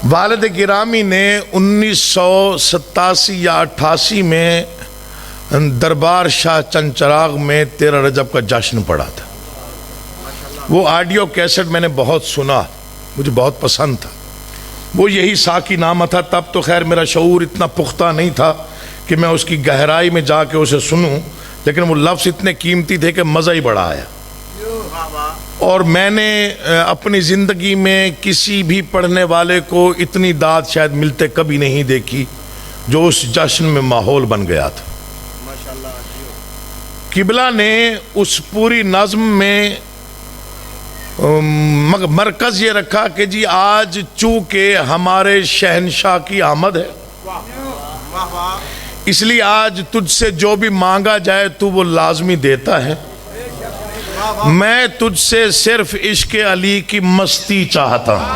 वालिद गिरामी ने 1987 या 88 में दरबार शाह चंचराग में 13 रजब का जश्न पड़ा था। वो ऑडियो कैसेट मैंने बहुत सुना, मुझे बहुत पसंद था। वो यही साकी नामा था। तब तो खैर मेरा शऊर इतना पुख्ता नहीं था कि मैं उसकी गहराई में जाके उसे सुनूं, लेकिन वो लफ्ज़ इतने कीमती थे कि मज़ा ही बड़ा आया। और मैंने अपनी ज़िंदगी में किसी भी पढ़ने वाले को इतनी दाद शायद मिलते कभी नहीं देखी जो उस जश्न में माहौल बन गया था। किबला ने उस पूरी नज़्म में मरकज़ ये रखा कि जी आज चूँकि हमारे शहनशाह की आमद है, इसलिए आज तुझसे जो भी मांगा जाए तू वो लाजमी देता है। मैं तुझसे सिर्फ इश्क अली की मस्ती चाहता हूं।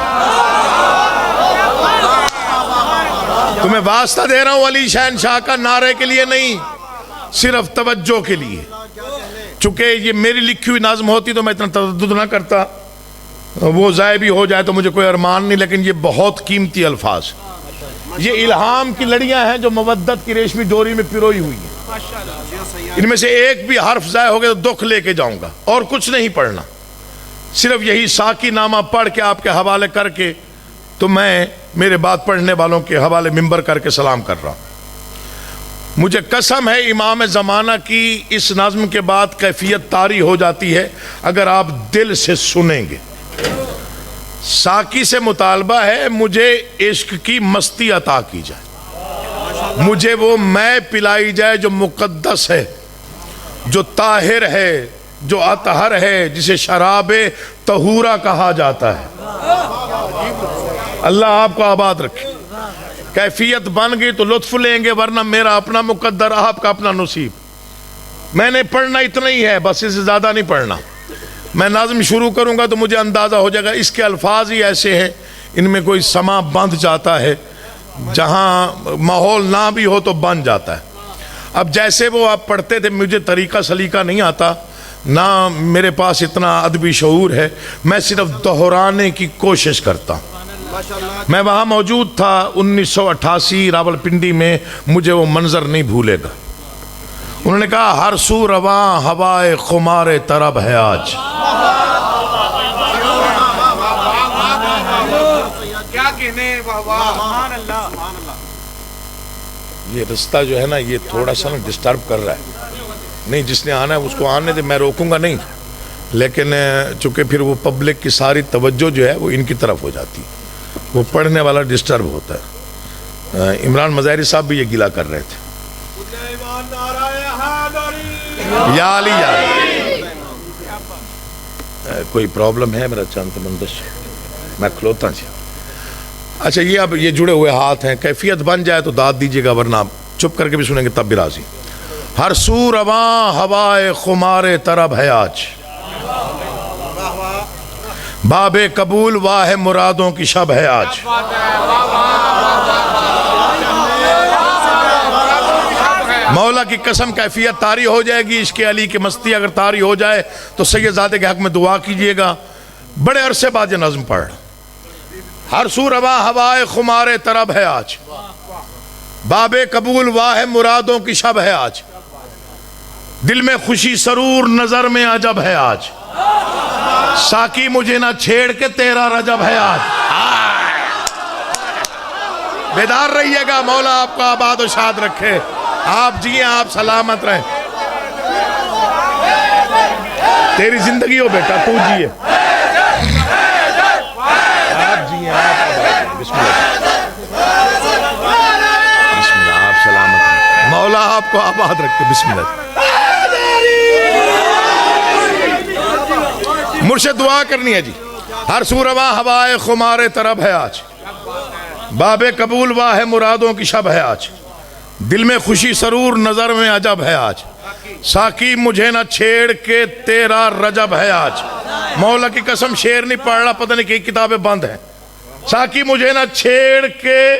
तुम्हें वास्ता दे रहा हूं अली शहनशाह का, नारे के लिए नहीं, सिर्फ तवज्जो के लिए। चूंकि ये मेरी लिखी हुई नाज़्म होती तो मैं इतना तदद्दुद ना करता, वो ज़ाय भी हो जाए तो मुझे कोई अरमान नहीं, लेकिन ये बहुत कीमती अल्फाज, ये इल्हाम की लड़ियां हैं जो मवद्दत की रेशमी डोरी में पिरोई हुई है। इनमें से एक भी हर्फ ज़ाय हो गया तो दुख लेके जाऊंगा। और कुछ नहीं पढ़ना, सिर्फ यही साकी नामा पढ़ के आपके हवाले करके तो मैं मेरे बाद पढ़ने वालों के हवाले मिंबर करके सलाम कर रहा हूं। मुझे कसम है इमाम ज़माना की इस नज़्म के बाद कैफियत तारी हो जाती है अगर आप दिल से सुनेंगे। साकी से मुतालबा है मुझे इश्क की मस्ती अता की जाए, मुझे वो मैं पिलाई जाए जो मुकद्दस है, जो ताहिर है, जो अतहर है, जिसे शराबे तहूरा कहा जाता है। अल्लाह आपको आबाद रखे। कैफियत बन गई तो लुत्फ लेंगे, वरना मेरा अपना मुकद्दर, आपका अपना नसीब। मैंने पढ़ना इतना ही है, बस इससे ज़्यादा नहीं पढ़ना। मैं नाज़्म शुरू करूँगा तो मुझे अंदाज़ा हो जाएगा। इसके अल्फाज ही ऐसे हैं, इनमें कोई समा बंध जाता है, जहाँ माहौल ना भी हो तो बन जाता है। अब जैसे वो आप पढ़ते थे, मुझे तरीका सलीका नहीं आता, ना मेरे पास इतना अदबी शऊर है, मैं सिर्फ दोहराने की कोशिश करता हूँ। मैं वहाँ मौजूद था 1988 रावलपिंडी में, मुझे वो मंजर नहीं भूलेगा। उन्होंने कहा हर सू रवा हवाए खुमारे तरब है आज। क्या कहने, ये रास्ता जो है ना, ये थोड़ा सा ना डिस्टर्ब कर रहा है। नहीं, जिसने आना है उसको आने दे, मैं रोकूंगा नहीं, लेकिन चूंकि फिर वो पब्लिक की सारी तवज्जो जो है वो इनकी तरफ हो जाती है, वो पढ़ने वाला डिस्टर्ब होता है। इमरान मज़ाहरी साहब भी ये गिला कर रहे थे, या अली या कोई प्रॉब्लम है मेरा चंद मंदश, मैं खलोता जी। अच्छा, ये अब ये जुड़े हुए हाथ हैं, कैफियत बन जाए तो दाद दीजिएगा, वरना आप चुप करके भी सुनेंगे तब भी राजी। हर सू रवा हवाए खुमारे तरब है आज, बाबे कबूल वाह मुरादों की शब है आज। मौला की कसम कैफियत तारी हो जाएगी। इश्क़ अली की मस्ती अगर तारी हो जाए तो सैयदज़ादे के हक में दुआ कीजिएगा। बड़े अरसे बाद ये नज़्म पढ़, हर सू रवा हवाए खुमारे तरब है आज, बाबे कबूल वाह मुरादों की शब है आज, दिल में खुशी सरूर नजर में अजब है आज, साकी मुझे ना छेड़ के तेरा रजब है आज। बेदार रहिएगा, मौला आपको आबाद और शाद रखे। आप जिए, आप सलामत रहें, तेरी जिंदगी हो बेटा, तू जिए, आप जिए, आप बिस्मिल्लाह, आप सलामत रहें, मौला आपको आबाद रखे। बिस्मिल्लाह। मुर्शिद दुआ करनी है जी। हर सूरवा हवाए खुमारे तरब है आज, बाबे कबूल वाह मुरादों की शब है आज, दिल में खुशी सरूर नजर में अजब है आज, साकी मुझे ना छेड़ के तेरा रजब है आज। मौला की कसम शेर नहीं पढ़ रहा, पता नहीं कई किताबें बंद हैं। साकी मुझे ना छेड़ के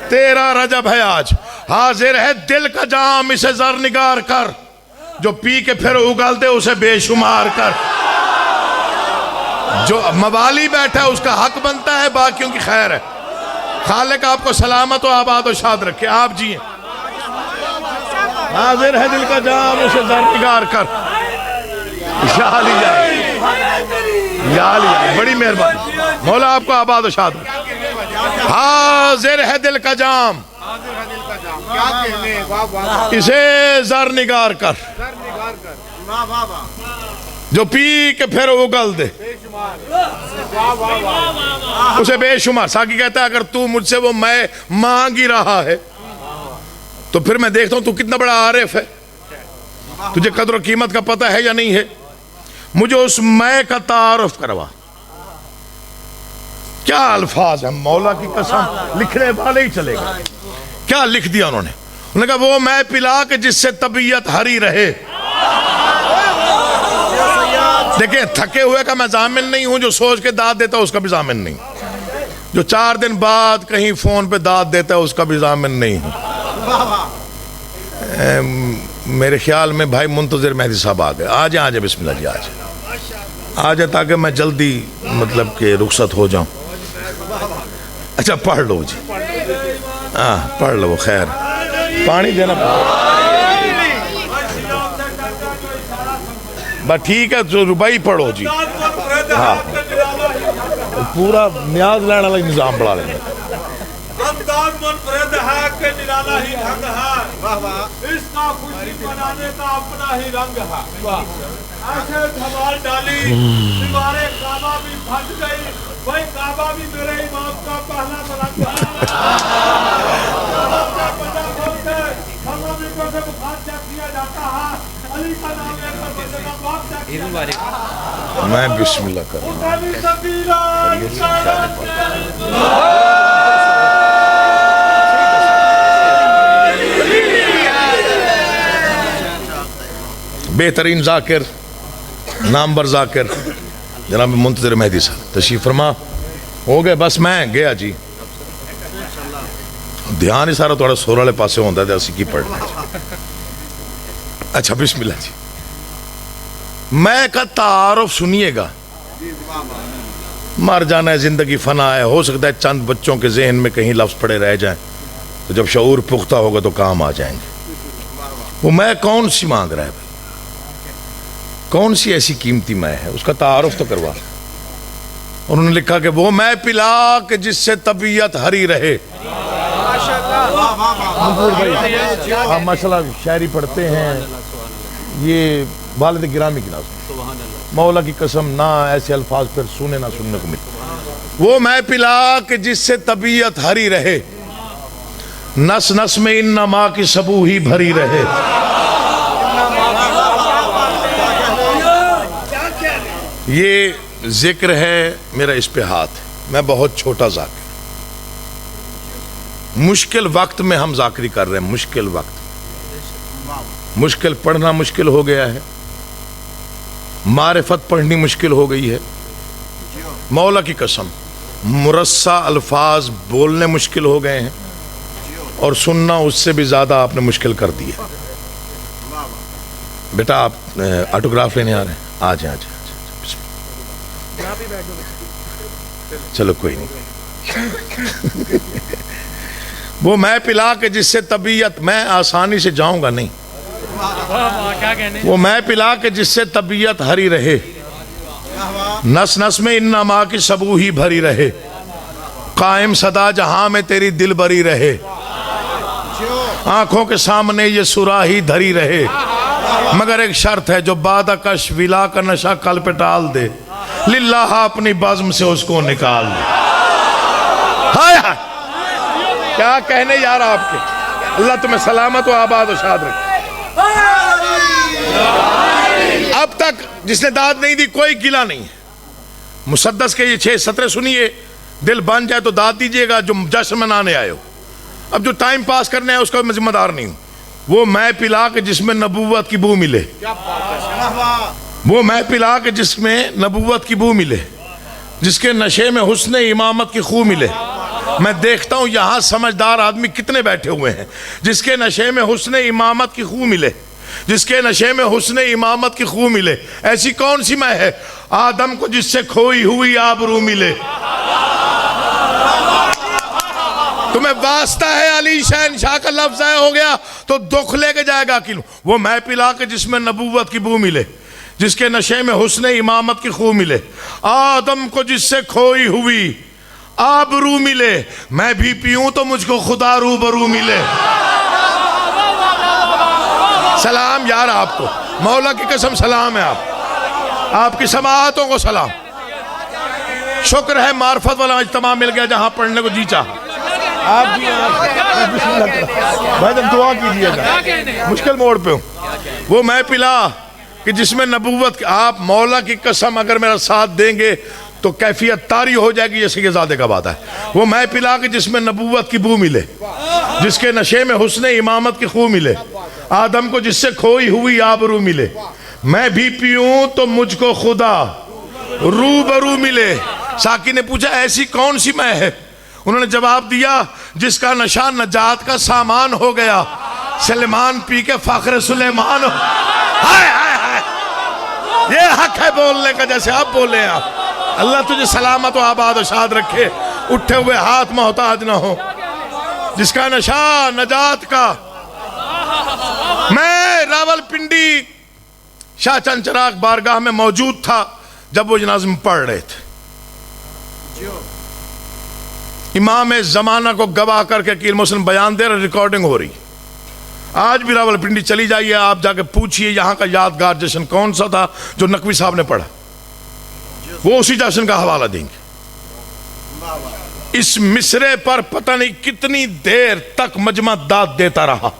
तेरा रजब है आज, हाजिर है दिल का जाम इसे जर निगार कर, जो पी के फिर उगल दे उसे बेशुमार कर, जो मवाली बैठा है उसका हक बनता है, बाकियों की खैर है। खालिक आपको सलामत और आबाद और शाद रखे, आप जिए। हाजिर है दिल का जाम, उसे दरनिगार कर। बड़ी मेहरबानी, मौला आपको आबाद और शाद रखे। हाजिर है दिल का जाम, इसे जरनिगार कर, जो पी के फिर उगल दे उसे बेशुमार। साकी कहता है अगर तू मुझसे वो मैं मांग ही रहा है तो फिर मैं देखता हूं तू कितना बड़ा आरिफ है, तुझे कदर और कीमत का पता है या नहीं है। मुझे उस मैं का तारुफ करवा। क्या अल्फाज है, मौला की कसम लिखने वाले ही चलेगा। क्या लिख दिया उन्होंने, उन्होंने कहा वो मैं पिला के जिससे तबीयत हरी रहे। देखिए थके हुए का मैं जामिन नहीं हूं, जो सोच के दाद देता है उसका भी जामिन नहीं, जो 4 दिन बाद कहीं फोन पे दाद देता है उसका भी जामिन नहीं हूं। मेरे ख्याल में भाई मुंतजिर मेहदी साहब आ गए। आ जाए बिस्मिल्लाह जी, आ जाए ताकि मैं जल्दी मतलब कि रुखसत हो जाऊं। अच्छा पढ़ लो जी, हाँ पढ़ लो, खैर पानी देना बस ठीक है, जो रुबाई पढ़ो जी। हाँ पूरा न्याज लेने वाला निजाम बढ़ा लेंगे। इसका खुशी मनाने का अपना ही रंग है। ऐसे धमाल डाली दीवारें काबा भी फट गई, वही काबा भी मेरे इमाम का पहला मलंग है। से बुखार चेक किया जाता है, अली का नाम लेकर बंदे का बाप चेक किया जाता है। मैं बिस्मिल्लाह कर बेहतरीन जाकिर, नामवर जाकिर जनाब मुंतजिर मेहदी साहब तशरीफ फरमा। हो गए बस मैं गया जी, ध्यान ही सारा थोड़ा सुर वाले पासे होता है, असी की पढ़ना। अच्छा बिस्मिल्लाह जी, मैं का तारुफ सुनिएगा। मर जाना है, जिंदगी फना है, हो सकता है चंद बच्चों के जहन में कहीं लफ्ज पड़े रह जाएं, तो जब शऊर पुख्ता होगा तो काम आ जाएंगे। वो मैं कौन सी मांग रहा है भाई, कौन सी ऐसी कीमती मैं है, उसका तारुफ तो करवा। उन्होंने लिखा कि वो मैं पिला के जिससे तबीयत हरी रहे। आप माशाल्लाह शायरी पढ़ते हैं, ये वालिद गिरामी की नाज़, मौला की कसम ना ऐसे अल्फाज फिर सुने ना सुनने को मिले। वो मैं पिला के जिससे तबीयत हरी रहे, नस नस में इन नमा की सबू ही भरी रहे। ये जिक्र है मेरा, इस पे हाथ है। मैं बहुत छोटा जाकिर, मुश्किल वक्त में हम जाकरी कर रहे हैं। मुश्किल वक्त, मुश्किल पढ़ना मुश्किल हो गया है, मारिफत पढ़नी मुश्किल हो गई है। मौला की कसम मुरस्सा अल्फाज बोलने मुश्किल हो गए हैं, और सुनना उससे भी ज्यादा आपने मुश्किल कर दिया। बेटा आप ऑटोग्राफ लेने आ रहे हैं, आ जाए चलो कोई नहीं। वो मैं पिला के जिससे तबीयत, मैं आसानी से जाऊंगा नहीं। वो मैं पिला के जिससे तबीयत हरी रहे, नस नस में इन नमा की सबू ही भरी रहे। कायम सदा जहां में तेरी दिल बरी रहे, आंखों के सामने ये सुराही धरी रहे। मगर एक शर्त है, जो बादकश विला का नशा कल पे टाल दे, लिल्लाह अपनी बज़्म से उसको निकाल दे। हाय हाय क्या कहने यार आपके, अल्लाह तुम्हें सलामत व आबाद व शाद रखे। अब तक जिसने दाद नहीं दी कोई गिला नहीं है। मुसद्दस के ये 6 सत्र सुनिए, दिल बन जाए तो दाद दीजिएगा जो जश्न मनाने आए हो। अब जो टाइम पास करने आए उसका मैं जिम्मेदार नहीं हूं। वो मैं पिला के जिसमें नबूवत की बू मिले, वो मैं पिला के जिसमें नबूवत की बू मिले, जिसके नशे में हुस्न इमामत की खू मिले। मैं देखता हूं यहां समझदार आदमी कितने बैठे हुए हैं, जिसके नशे में हुस्न इमामत की खू मिले, जिसके नशे में हुस्न इमामत की खू मिले। ऐसी कौन सी मैं है, आदम को जिससे खोई हुई आबरू मिले। तुम्हें वास्ता है अली शहनशाह का लफ्ज है हो गया तो दुख लेके जाएगा कि वो मैं पिला के जिसमें नबूवत की बू मिले, जिसके नशे में हुस्न इमामत की खूब मिले। आदम को जिससे खोई हुई आबरू मिले, मैं भी पीऊं तो मुझको खुदा रूबरू मिले। सलाम यार आपको, मौला की कसम सलाम है आपकी समाअतों को सलाम। शुक्र है मार्फत वाला इज्तिमा मिल गया जहां पढ़ने को जी चाह। आप जी भाई दुआ कीजिएगा, मुश्किल मोड़ पे हूं। वो मैं पिला कि जिसमें नबूवत, आप मौला की कसम अगर मेरा साथ देंगे तो कैफियत तारी हो जाएगी जैसे कि ज़ादे का बात है। वो मैं पिला कि जिसमें नबूवत की बू मिले, जिसके नशे में हुस्न इमामत की खूब मिले। आदम को जिससे खोई हुई आबरू मिले, मैं भी पीऊं तो मुझको खुदा रूबरू मिले। साकी ने पूछा ऐसी कौन सी मैं है? उन्होंने जवाब दिया जिसका नशा नजात का सामान हो गया। सलमान पी के फख्र सुलेमान। हाय हाय हाय, ये हक है बोलने का जैसे आप बोले हैं आप। अल्लाह तुझे सलामत और आबाद और शाद रखे, उठे हुए हाथ मोहताज ना हो। जिसका नशा नजात का। मैं रावलपिंडी शाह चंद चिराग बारगाह में मौजूद था जब वो नज़्म पढ़ रहे थे। इमाम जमाना को गवाह करके कीर मुस्लिम बयान दे रहे, रिकॉर्डिंग हो रही। आज भी रावलपिंडी चली जाइए, आप जाके पूछिए यहाँ का यादगार जश्न कौन सा था जो नकवी साहब ने पढ़ा, वो उसी जश्न का हवाला देंगे। इस मिसरे पर पता नहीं कितनी देर तक मजमा दाद देता रहा।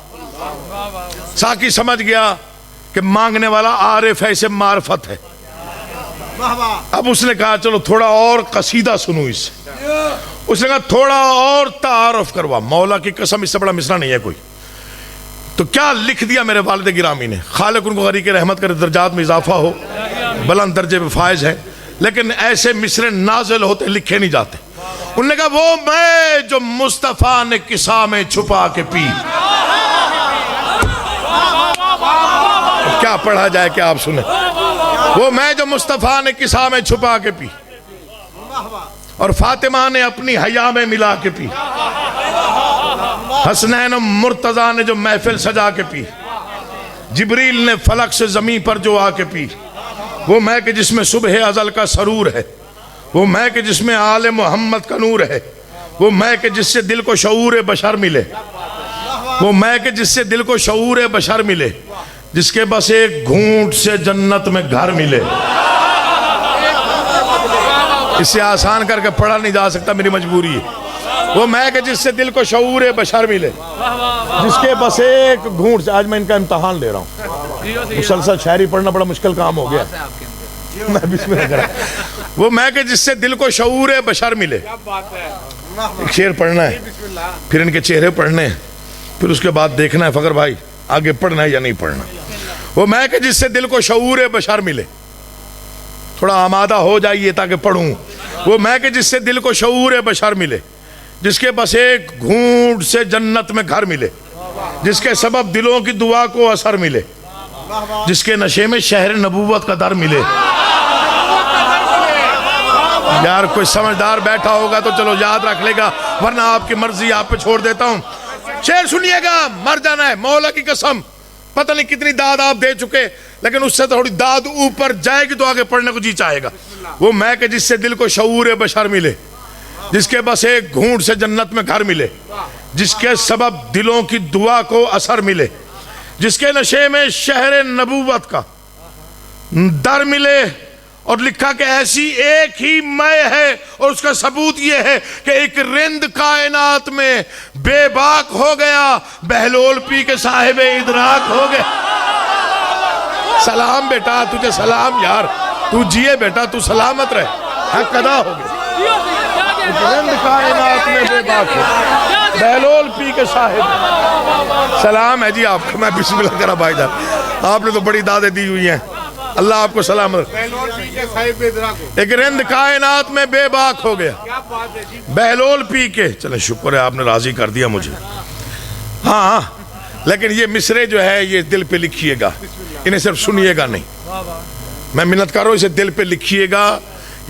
साकी समझ गया कि मांगने वाला आरिफ है, इसे मार्फत है। अब उसने कहा चलो थोड़ा और कसीदा सुनूं इससे। उसने कहा थोड़ा और तारुफ करवा। मौला की कसम इससे बड़ा मिसरा नहीं है कोई। तो क्या लिख दिया मेरे वालिद गिरामी ने, खालिक उनको गरीक रहमत करे, दर्जात में इजाफा हो, बुलंद दर्जे पे फायज है। लेकिन ऐसे मिसरे नाजिल होते लिखे नहीं जाते। उन्होंने कहा वो मैं जो मुस्तफा ने किसा में छुपा के पी। क्या पढ़ा जाए क्या आप सुने। वो मैं जो मुस्तफा ने किसा में छुपा के पी, और फातिमा ने अपनी हया में मिला के पी। हसनैन मुर्तजा ने जो महफिल सजा के पी। जिब्रील ने फलक से जमीन पर जो आके पी। वो मैं कि जिसमें सुबह अजल का सरूर है। वो मैं कि जिसमें आले मोहम्मद का नूर है। वो मैं कि जिससे दिल को शऊर बशर मिले। वो मैं कि जिससे दिल को शऊर बशर मिले, जिसके बस एक घूंट से जन्नत में घर मिले। इससे आसान करके पढ़ा नहीं जा सकता, मेरी मजबूरी है। वो मैं कि जिससे दिल को शऊर बशर मिले, जिसके बस एक घूंट से। आज मैं इनका इम्तहान ले रहा हूँ, मुसलसल शायरी पढ़ना बड़ा मुश्किल काम हो गया। मैं बिस्मिल्लाह करा। वो मैं कि जिससे दिल को शऊर बशर मिले। एक शेर पढ़ना है, फिर इनके चेहरे पढ़ने हैं, फिर उसके बाद देखना है फकर भाई आगे पढ़ना है या नहीं पढ़ना। वो मैं कि जिससे दिल को शऊर बशर मिले। थोड़ा आमादा हो जाइए ताकि पढ़ूं। वो मैं कि जिससे दिल को शऊर बशर मिले, जिसके बस एक घूंट से जन्नत में घर मिले, जिसके सबब दिलों की दुआ को असर मिले, जिसके नशे में शहर नबूवत का दर मिले। यार कोई समझदार बैठा होगा तो चलो याद रख लेगा, वरना आपकी मर्जी, आप पे छोड़ देता हूं। शेर सुनिएगा, मर जाना है। मौला की कसम, पता नहीं कितनी दाद आप दे चुके, लेकिन उससे थोड़ी दाद ऊपर जाएगी तो आगे पढ़ने को जी चाहेगा। वो मैं कि जिससे दिल को शऊर बशर मिले, जिसके बस एक घूंट से जन्नत में घर मिले, जिसके सबब दिलों की दुआ को असर मिले, जिसके नशे में शहर नबूवत का दर मिले। और लिखा कि ऐसी एक ही मैं है, और उसका सबूत यह है कि एक रिंद कायनात में बेबाक हो गया, बहलोल पी के साहिब इदराक हो गया। सलाम बेटा, तुझे सलाम यार, तू जिए बेटा, तू सलामत रहे, हक अदा हो गया। रिंद कायनात में बेबाक हो, बहलोल पी के साहिब। सलाम है जी आपको। मैं बिस्मिल्लाह करा भाईजान, आपने तो बड़ी दादें दी हुई हैं, अल्लाह आपको सलामत। एक रिंद कायनात में बेबाक हो गया, बहलोल पी के। चले शुक्र है आपने राजी कर दिया मुझे। हाँ, लेकिन ये मिसरे जो है ये दिल पे लिखिएगा, इन्हें सिर्फ सुनिएगा नहीं। मैं मिन्नत कर रहा हूँ, इसे दिल पे लिखिएगा।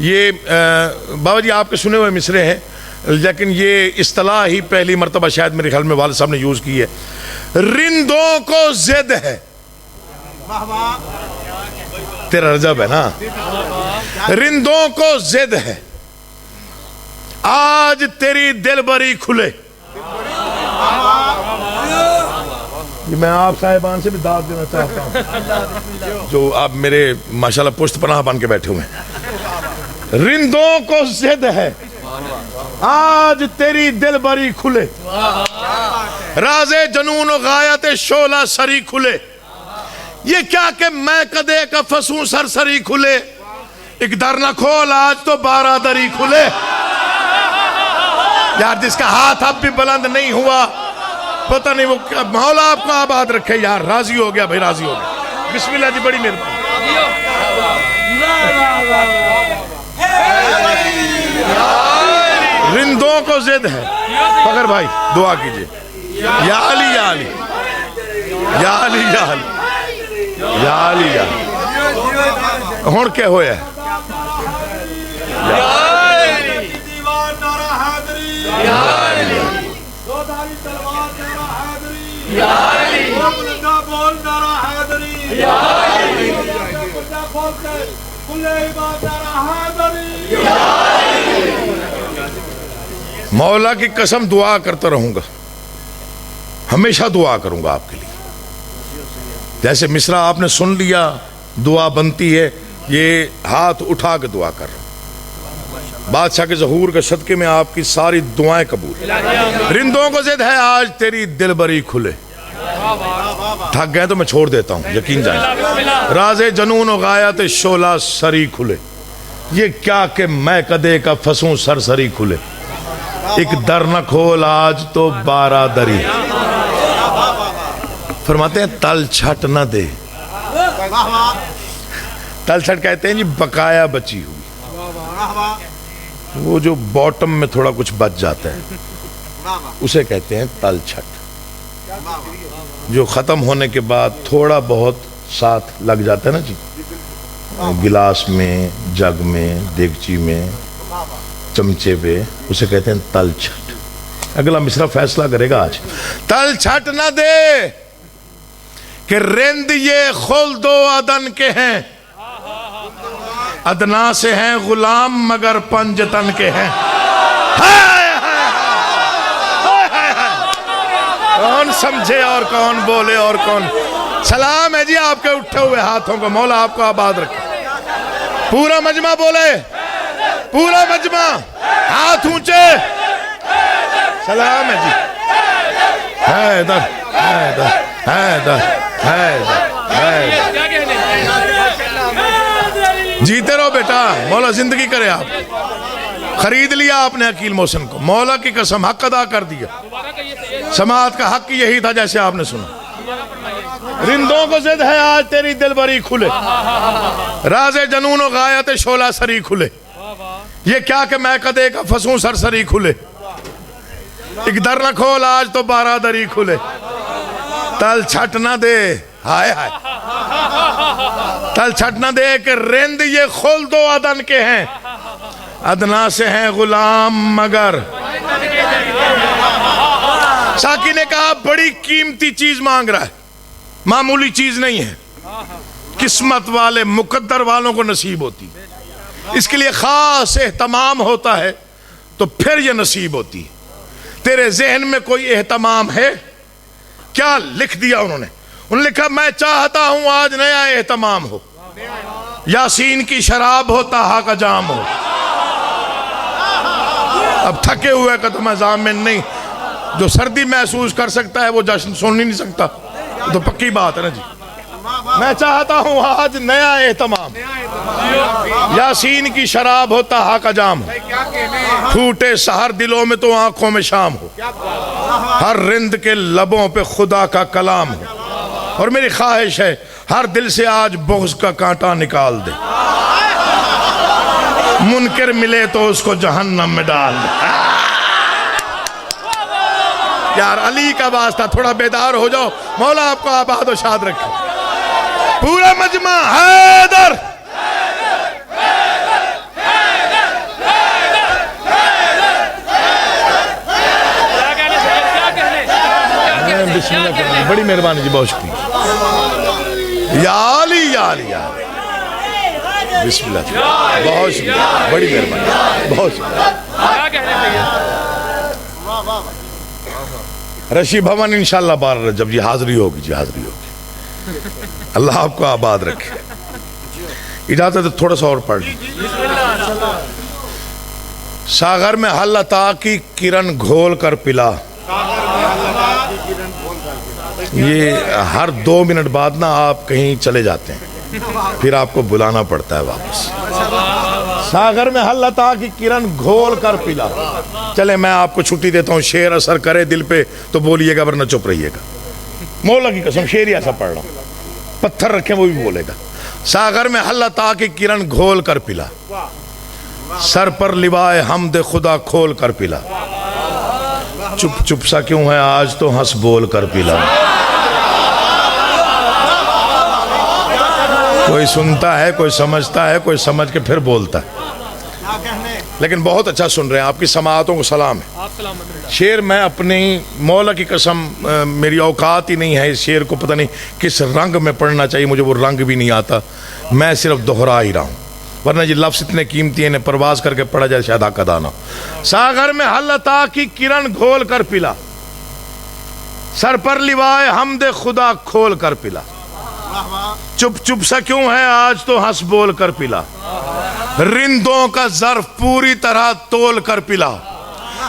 ये बाबा जी आपके सुने हुए मिसरे हैं, लेकिन ये इस्तिलाह ही पहली मरतबा शायद मेरे ख्याल में वालिद साहब ने यूज की है। रिंदों को जिद है, तेरा रजब है ना, रिंदों को जिद है आज तेरी दिल बरी खुले। मैं आप साहिबान से भी दाद देना चाहता हूं जो आप मेरे माशाल्लाह पुश्त पनाह बन के बैठे हुए हैं। रिंदों को जिद है आज तेरी दिल बरी खुले, राजे जनून गायत शोला सरी खुले। ये क्या कि मैं कदे का फसूं सरसरी खुले, एक दर न खोल आज तो 12 दरी खुले। यार जिसका हाथ अब भी बुलंद नहीं हुआ, पता नहीं वो मौला आपको आबाद रखे यार। राजी हो गया भाई, राजी हो गया। बिस्मिल्लाह जी, बड़ी मेहरबानी। रिंदों को जिद है, फकर भाई दुआ कीजिए। या अली या अली या अली या अली या अली या अली। हुण क्या होया? मौला की कसम दुआ करता रहूंगा, हमेशा दुआ करूंगा आपके लिए। जैसे मिसरा आपने सुन लिया, दुआ बनती है, ये हाथ उठा के दुआ कर रहा हूं। बादशाह के ज़हूर के सदके में आपकी सारी दुआएं कबूल। रिंदों को जिद है आज तेरी दिल बरी खुले। थक गए तो मैं छोड़ देता हूं, यकीन जाए। राजे जनून और गायत शोला सरी खुले। ये क्या कि मैं कदे का फसूं सरसरी खुले, एक दर न खोल आज तो 12 दरी। फरमाते हैं तल छट न दे। तल छट कहते हैं जी बकाया बची हुई, वो जो बॉटम में थोड़ा कुछ बच जाता है उसे कहते हैं तल छट। जो खत्म होने के बाद थोड़ा बहुत साथ लग जाता है ना जी, गिलास में, जग में, देगची में, चमचे पे, उसे कहते हैं तल छट। अगला मिसरा फैसला करेगा आज। तल छट ना दे कि रिंद ये खुल दो अदन के हैं, अदना से हैं गुलाम मगर पंजतन के हैं। कौन समझे और कौन बोले और कौन। सलाम है जी आपके उठे हुए हाथों को, मौला आपको आबाद रखे। पूरा मजमा बोले, पूरा मजमा हाथ ऊंचे। सलाम है जी। है इधर, है इधर, है इधर, है इधर, है इधर। जीते रहो बेटा, मौला जिंदगी करे। आप खरीद लिया आपने अकील मोहसिन को, मौला की कसम हक अदा कर दिया। समात का हक यही था जैसे आपने सुना। रिंदों को जिद है आज तेरी दिल बरी खुले, राजे जनून और गायत शोला सरी खुले। ये क्या कि मैं कदे का फसूं सरसरी खुले, एक दर न खोल आज तो 12 दरी खुले। तल छट ना दे, हाय हाय, तल छट ना दे कि रिंद ये खोल दो अदन के हैं, अदना से हैं गुलाम मगर। साकी ने कहा बड़ी कीमती चीज मांग रहा है, मामूली चीज नहीं है। किस्मत वाले मुकद्दर वालों को नसीब होती है, इसके लिए खास एहतमाम होता है तो फिर ये नसीब होती है। तेरे जहन में कोई एहतमाम है क्या? लिख दिया उन्होंने, उन्होंने लिखा मैं चाहता हूं आज नया एहतमाम हो, यासीन की शराब हो, ताहा का जाम हो। अब थके हुए का तो मैं जामिन नहीं, जो सर्दी महसूस कर सकता है वो जश्न सुन ही नहीं सकता, तो पक्की बात है ना जी। मैं चाहता हूं आज नया एहतमाम, यासीन की शराब हो, ताहा का जाम हो, फूटे सहर दिलों में तो आंखों में शाम हो, हर रिंद के लबों पे खुदा का कलाम हो। और मेरी ख्वाहिश है हर दिल से आज बुग़्ज़ का कांटा निकाल दे, मुनकर मिले तो उसको जहन्नम में डाल दे। यार अली का वास्ता, थोड़ा बेदार हो जाओ, मौला आपको आबाद और शाद रखे। पूरा मजमा हैदर बिस्मिल्लाह करें, बड़ी मेहरबानी जी, बहुत शुक्रिया। या अली या अली या अली। बिस्मिल्लाह, बहुत शुक्रिया, बड़ी मेहरबानी, बहुत शुक्रिया। रशी भवन इंशाल्लाह 12 रजब जी हाजिरी होगी जी, हाजिरी होगी। अल्लाह आपको आबाद रखे। इजाजत है थोड़ा सा और पढ़ लीजिए। सागर में हल अता की किरण घोल कर पिला। ये हर 2 मिनट बाद ना आप कहीं चले जाते हैं, फिर आपको बुलाना पड़ता है वापस। सागर में हल अता की किरण घोल कर पिला। चले मैं आपको छुट्टी देता हूँ, शेर असर करे दिल पे तो बोलिएगा, वरना चुप रहिएगा। मौला की कसम शेर ही ऐसा पढ़ रहा हूँ, पत्थर रखे वो भी बोलेगा। सागर में हल अता की किरण घोल कर पिला, सर पर लिवाए हमद खुदा खोल कर पिला। चुप चुप सा क्यों है आज तो हंस बोल कर पिला। कोई सुनता है, कोई समझता है, कोई समझ के फिर बोलता है। लेकिन बहुत अच्छा सुन रहे हैं, आपकी समाअतों को सलाम है। शेर मैं अपनी मौला की कसम, मेरी औकात ही नहीं है इस शेर को पता नहीं किस रंग में पढ़ना चाहिए, मुझे वो रंग भी नहीं आता, मैं सिर्फ दोहरा ही रहा हूँ, वरना ये लफ्ज़ इतने कीमती हैं, इन्हें परवाज करके पढ़ा जाए शायद हक अदा ना हो। सागर में हल अता की किरण घोल कर पिला, सर पर लिवाए हमद खुदा खोल कर पिला। चुप चुप सा क्यों है आज तो हंस बोल कर पिला, रिंदों का ज़र्फ पूरी तरह तोल कर पिला।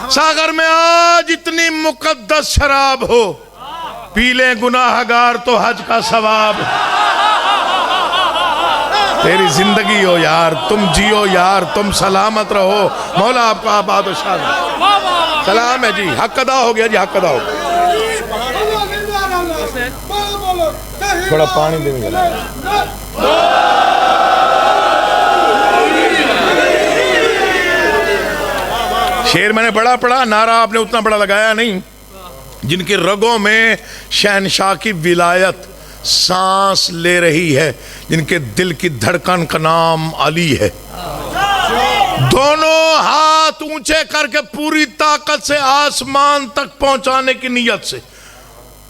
सागर में आज इतनी मुकद्दस शराब हो, पीले गुनाहगार तो हज का सवाब। तेरी जिंदगी हो यार, तुम जियो यार, तुम सलामत रहो, मौला आपको आबाद और शाद। सलाम है जी, हक अदा हो गया जी, हक अदा हो गया। थोड़ा पानी देंगे। शेर मैंने बड़ा पढ़ा, नारा आपने उतना बड़ा लगाया नहीं। जिनके रगों में शहनशाह की विलायत सांस ले रही है, जिनके दिल की धड़कन का नाम अली है, दोनों हाथ ऊंचे करके पूरी ताकत से आसमान तक पहुंचाने की नीयत से,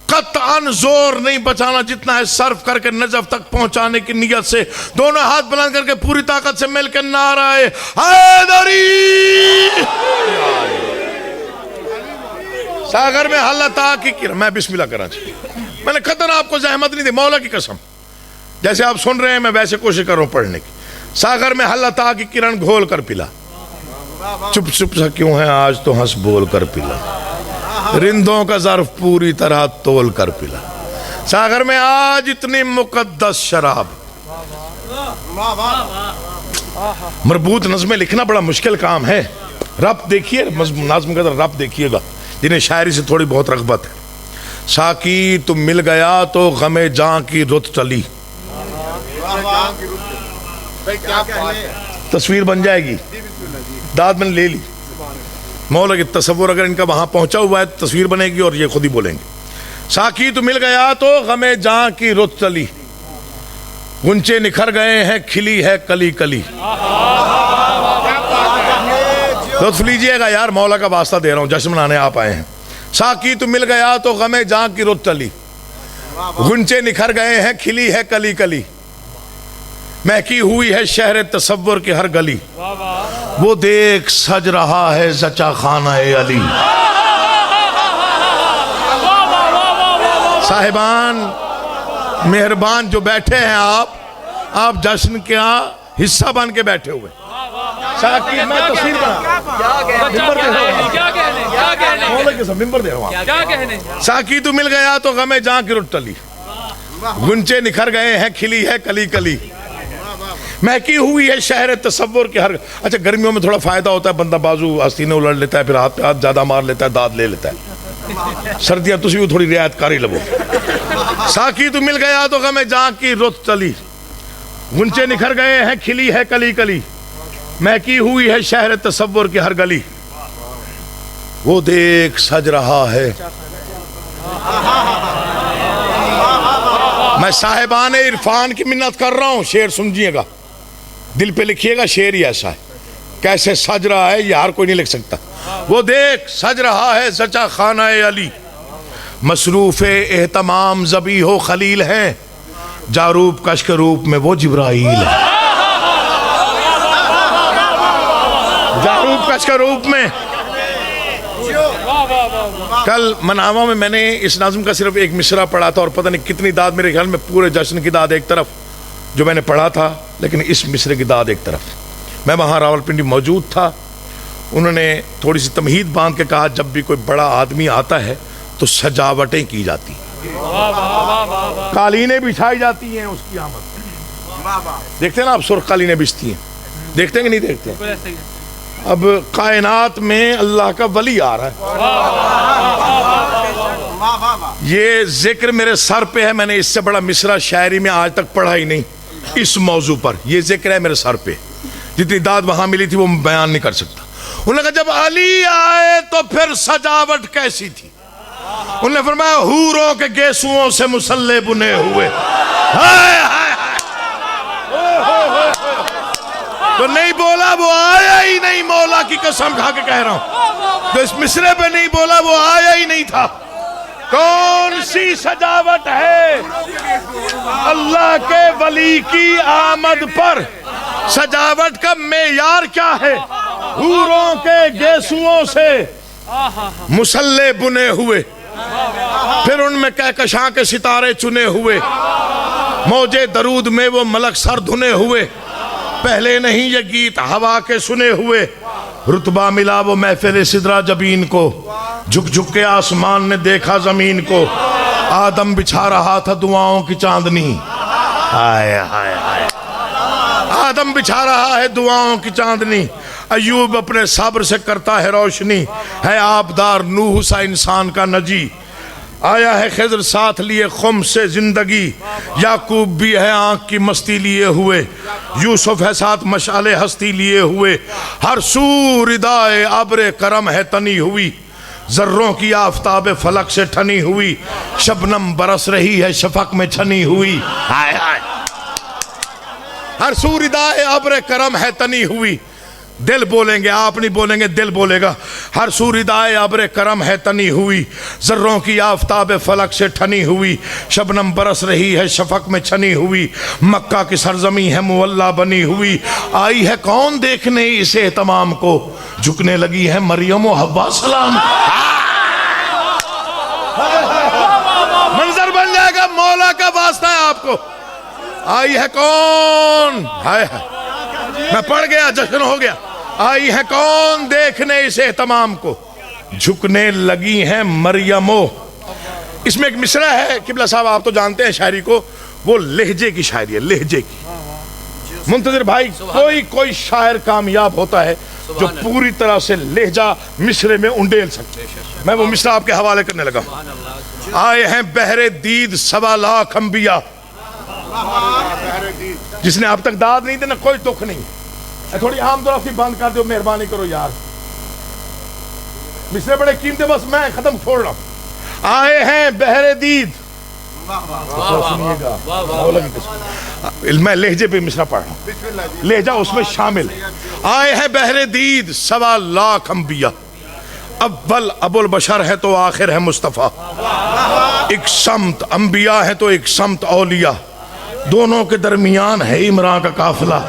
कतअन जोर नहीं बचाना जितना है, सर्फ करके नजफ तक पहुंचाने की नीयत से, दोनों हाथ बुलंद करके पूरी ताकत से मिलकर नाराए हैदरी। सागर में हल अता की किरण, मैं बिस्मिल्लाह करना चाहिए, मैंने कतन आपको जहमत नहीं दी, मौला की कसम, जैसे आप सुन रहे हैं मैं वैसे कोशिश कर रहा हूं पढ़ने की। सागर में हल अता की किरण घोल कर पिला, चुप चुप सा क्यों है आज तो हंस बोल कर पिला, रिंदों का ज़र्फ पूरी तरह तोल कर पिला। सागर में आज इतनी मुकद्दस शराब। मरबूत नज़्में लिखना बड़ा मुश्किल काम है। रब देखिए, नाज़्म का रब देखिएगा, जिन्हें शायरी से थोड़ी बहुत रग़बत है। साकी तुम मिल गया तो गमे जां की रुत चली। तस्वीर बन जाएगी, दाद मैंने ले ली। मौला की तसव्वुर अगर इनका वहां पहुंचा हुआ है तो तस्वीर बनेगी और ये खुद ही बोलेंगे। साकी तो मिल गया तो गमे जां की रुत चली, गुंचे निखर गए हैं खिली है कली कली। लुत्फ लीजिएगा यार, मौला का वास्ता दे रहा हूं, जश्न मनाने आप आए हैं। साकी तो मिल गया तो गमे जां की रुत चली, गुंचे निखर गए हैं खिली है कली कली, महकी हुई है शहर तसव्वुर की हर गली, वो देख सज रहा है जचा खाना ए अली। साहिबान मेहरबान जो बैठे हैं, आप जश्न का हिस्सा बन के बैठे हुए। साकी मैं तस्वीर बना, साकी तो मिल गया तो गमे जां की रुत टली, गुंचे निखर गए हैं खिली है कली कली, महकी हुई है शहर तसव्वुर के हर। अच्छा, गर्मियों में थोड़ा फायदा होता है, बंदा बाजू आस्तीने उलट लेता है, फिर हाथ पे हाथ ज्यादा मार लेता है, दाद ले लेता है। सर्दियां तुसी भी थोड़ी रियायतकारी लबो। साकी तो मिल गया तो गमे जां की रुत चली, गुंचे निखर गए हैं खिली है कली कली, महकी हुई है शहर तसव्वुर की हर गली, वो देख सज रहा है। मैं साहिबान इरफान की मिन्नत कर रहा हूं, शेर समझिएगा, दिल पे लिखिएगा, शेर ही ऐसा है, कैसे सज रहा है ये हर कोई नहीं लिख सकता। वो देख सज रहा है सचा खाना ए अली, मसरूफ़ एहतमाम ज़बी हो खलील हैं, जारूप कश के रूप में वो जिब्राइल है। जारूप कश के रूप में। कल मनावा में मैंने इस नाज़्म का सिर्फ एक मिसरा पढ़ा था और पता नहीं कितनी दाद, मेरे ख्याल में पूरे जश्न की दाद एक तरफ जो मैंने पढ़ा था, लेकिन इस मिसरे की दाद एक तरफ। मैं वहाँ रावलपिंडी मौजूद था। उन्होंने थोड़ी सी तमहीद बांध के कहा, जब भी कोई बड़ा आदमी आता है तो सजावटें की जाती, कालीनें बिछाई जाती हैं उसकी आमद। देखते हैं ना आप, सुर्ख कालीनें बिछती हैं, देखते हैं कि नहीं देखते हैं? अब कायनात में अल्लाह का वली आ रहा है। ये जिक्र मेरे सर पे है, मैंने इससे बड़ा मिसरा शायरी में आज तक पढ़ा ही नहीं इस मौजू पर। ये जिक्र है मेरे सर पे, जितनी दाद वहां मिली थी वो बयान नहीं कर सकता। उन्होंने कहा जब अली आए तो फिर सजावट कैसी थी? उन्होंने फरमाया हूरों के गेसुओं से मुसल्ले बुने हुए। हाय हाय तो नहीं बोला, वो आया ही नहीं, मौला की कसम खा के कह रहा हूं। तो इस मिसरे पे नहीं बोला, वो आया ही नहीं था। कौन सी सजावट है अल्लाह के वली की आमद पर? सजावट का मेयार क्या है? हूरों के गेसुओं से मुसल्ले बुने हुए, फिर उनमें कहकशां के सितारे चुने हुए, मौजे दरूद में वो मलक सर धुने हुए। पहले नहीं ये गीत हवा के सुने हुए, रुतबा मिला वो महफिल सिदरा जबीन को, झुक झुक के आसमान ने देखा जमीन को। आदम बिछा रहा था दुआओं की चांदनी, हाय हाय हाय, आदम बिछा रहा है दुआओं की चांदनी। अयूब अपने सब्र से करता है रोशनी, है आबदार नूह सा इंसान का नजी। आया है खिज़र साथ लिए खुम से जिंदगी, याकूब भी है आंख की मस्ती लिए हुए, यूसुफ है साथ मशाले हस्ती लिए हुए। हर सू रिदाए अब्र करम है तनी हुई, जर्रों की आफताब फलक से ठनी हुई। शबनम बरस रही है शफक में छनी हुई, हाय हाय। हर सू रिदाए अब्र करम है तनी हुई। दिल बोलेंगे, आप नहीं बोलेंगे, दिल बोलेगा। हर सूरिदाए अब्र करम है तनी हुई, जर्रों की आफताब फलक से ठनी हुई। शबनम बरस रही है शफक में छनी हुई, मक्का की सरजमी है मुवल्ला बनी हुई। आई है कौन देखने इस एहतमाम को, झुकने लगी है मरियम व हव्वा सलाम। मंजर बन जाएगा, मौला का वास्ता है आपको। आई है कौन, हाय हाय, मैं पढ़ गया, जश्न हो गया। आई है कौन देखने इस एहतमाम को, झुकने लगी हैं मरियमो। इसमें एक मिसरा है, किबला साहब आप तो जानते हैं शायरी को, वो लहजे की शायरी है, लहजे की। मुंतजिर भाई, कोई शायर कामयाब होता है जो पूरी तरह से लहजा मिसरे में उंडेल सकते। मैं वो मिसरा आपके हवाले करने लगा। आए हैं बहरे दीद 1.25 लाख अंबिया, जिसने अब तक दाद नहीं देना, कोई दुख नहीं। थोड़ी आम तरफ बंद कर दो, मेहरबानी करो यार, मिसरे बड़े कीमती, बस मैं खत्म छोड़ रहा हूं। आए हैं बहरे दीद, सुनिएगा, मैं लहजे पे मिसरा पढ़ रहा हूं, लहजा उसमें शामिल। आए हैं बहरे दीद 1.25 लाख अंबिया, अव्वल अबुल बशर है तो आखिर है मुस्तफा। एक समत अंबिया है तो एक समत औलिया, दोनों के दरमियान है इमरान का काफिला।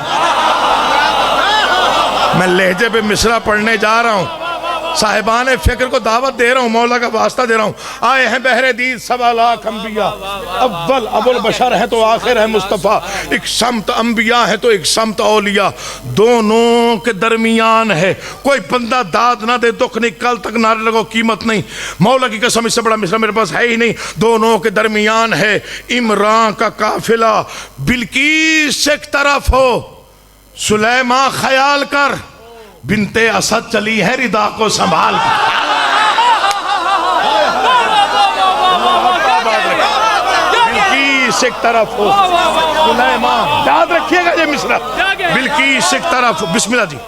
मैं लहजे पे मिसरा पढ़ने जा रहा हूँ, साहिबान फिक्र को दावत दे रहा हूँ, मौला का वास्ता दे रहा हूँ। आए हैं बहरे दीद 1.25 लाख अंबिया, अव्वल अबुल बशर है तो आखिर है मुस्तफ़ा। एक समत अंबिया है तो एक समत औलिया, दोनों के दरमियान है। कोई बंदा दाद ना दे, दुख नहीं, कल तक नारे लगो कीमत नहीं। मौला की कसम, इससे बड़ा मिसरा मेरे पास है ही नहीं। दोनों के दरमियान है इमरान का काफिला, बिल्कीस एक तरफ हो सुलेमा ख्याल कर, बिनते असद चली है रिदा को संभाल। बिल्कीस एक तरफ हो सुलेमा, याद रखिएगा ये मिसरा। बिल्कीस एक तरफ, बिस्मिल्लाह जी।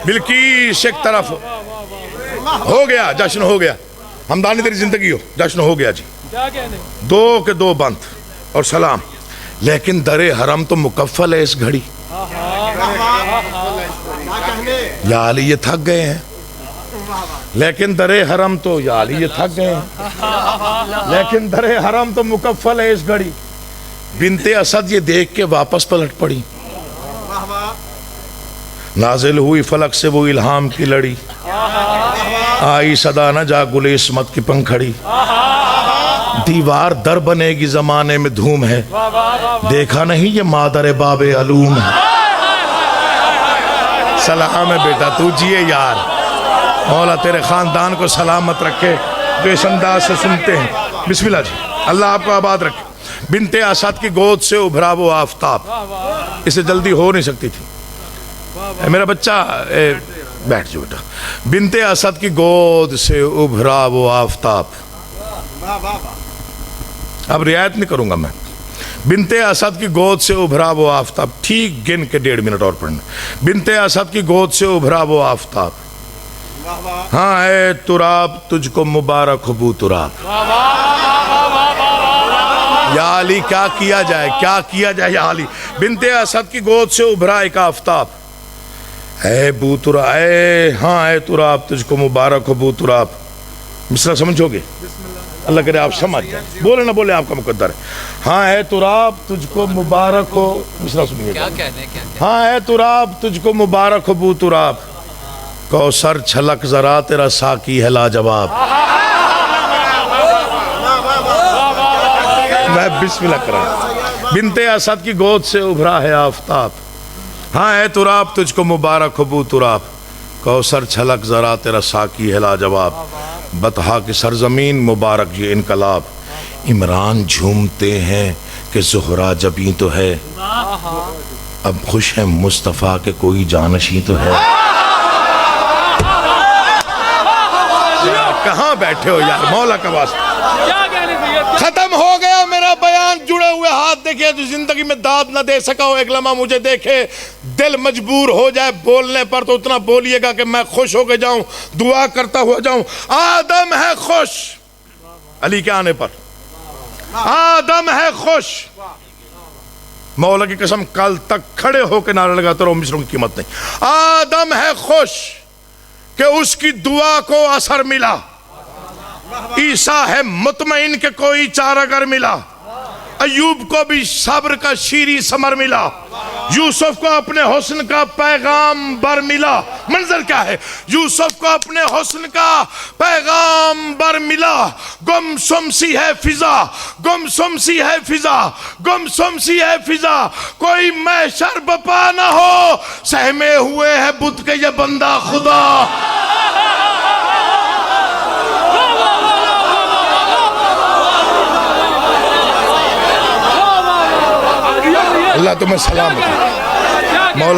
बिल्कीस एक तरफ हो गया, जश्न हो गया, हमदानी तेरी जिंदगी हो, जश्न हो गया जी। दो के दो बंद और सलाम, लेकिन दरे हरम तो मुकफ्फल है इस घड़ी। या अली, ये थक गए हैं, लेकिन दरे हरम तो यार ये थक गए हैं। लेकिन दरे हरम तो मुकफ्फल है इस घड़ी। बिनते असद ये देख के वापस पलट पड़ी। नाजिल हुई फलक से वो इल्हाम की लड़ी, आई सदा न जा गुले इस्मत की पंखड़ी। दीवार दर बनेगी जमाने में धूम है, देखा नहीं ये मादर बाबे अलूम है। सलाम है बेटा, तू जिए यार, मौला तेरे खानदान को सलामत रखे जो इस अंदाज से सुनते हैं। बिस्मिल्लाह जी, अल्लाह आपको आबाद रखे। बिनते असद की गोद से उभरा वो आफताब, इसे जल्दी हो नहीं सकती थी। मेरा बच्चा बैठ जाओ बेटा। बिनते असद की गोद से उभरा वो आफताब, अब रियायत नहीं करूंगा मैं। बिनते असद की गोद से उभरा वो आफताब, ठीक गिन के 1.5 मिनट और पढ़ना। बिनते असद की गोद से उभरा वो आफताब, हाँ है तुराब तुझको मुबारक हो बू तुराब। या अली क्या किया जाए, क्या किया जाए या अली। बिनते असद की गोद से उभरा एक आफताब, है बू तुराब, हाँ है तुराब तुझको मुबारक हो बू तुराब। मिसरा समझोगे? अल्लाह करे आप समझ जाए, बोले ना बोले आपका मुकद्दर है। हाँ है तुराब तुझको मुबारक हो, मिसरा सुनिए। क्या कहने क्या? हाँ है तुराब तुझको मुबारक हो बू तुराब, कौसर छलक जरा तेरा साकी है लाजवाब। मैं बिस्मिल्लाह करा। बिनते असद की गोद से उभरा है आफताब, हाँ है तुराब तुझको मुबारक हो बू तुराब, कौसर छलक जरा तेरा साकी है लाजवाब। बतहा की सरजमीन मुबारक ये इनकलाब, इमरान झूमते हैं कि ज़ुहरा जबी तो है, अब खुश है मुस्तफ़ा के कोई जानशी तो है। कहाँ बैठे हो यार, मौला का वास्ता। खत्म हो गया मेरा बयान, जुड़े हुए हाथ देखिए जो जिंदगी में दाद न दे सका हो, एक लम्हा मुझे देखे, दिल मजबूर हो जाए बोलने पर तो उतना बोलिएगा कि मैं खुश होकर जाऊं, दुआ करता हुआ जाऊं। आदम है खुश अली के आने पर, आदम है खुश। मौला की कसम कल तक खड़े होकर नारा लगाते रहो, मिसरों की कीमत नहीं। आदम है खुश कि उसकी दुआ को असर मिला, ईसा है मुतमईन के कोई चारागर मिला, अयूब को भी सब्र का शीरी समर मिला, यूसुफ को अपने हुस्न का पैगाम बर मिला। मंजर क्या है? यूसुफ को अपने हुस्न का पैगाम बर मिला। गुमसुम सी है फिजा, गुमसुम सी है फिजा, गुमसुम सी है फिजा, कोई महशर बपा ना हो, सहमे हुए है बुत के ये बंदा खुदा। अल्लाह तुम्हें सलामत, मौला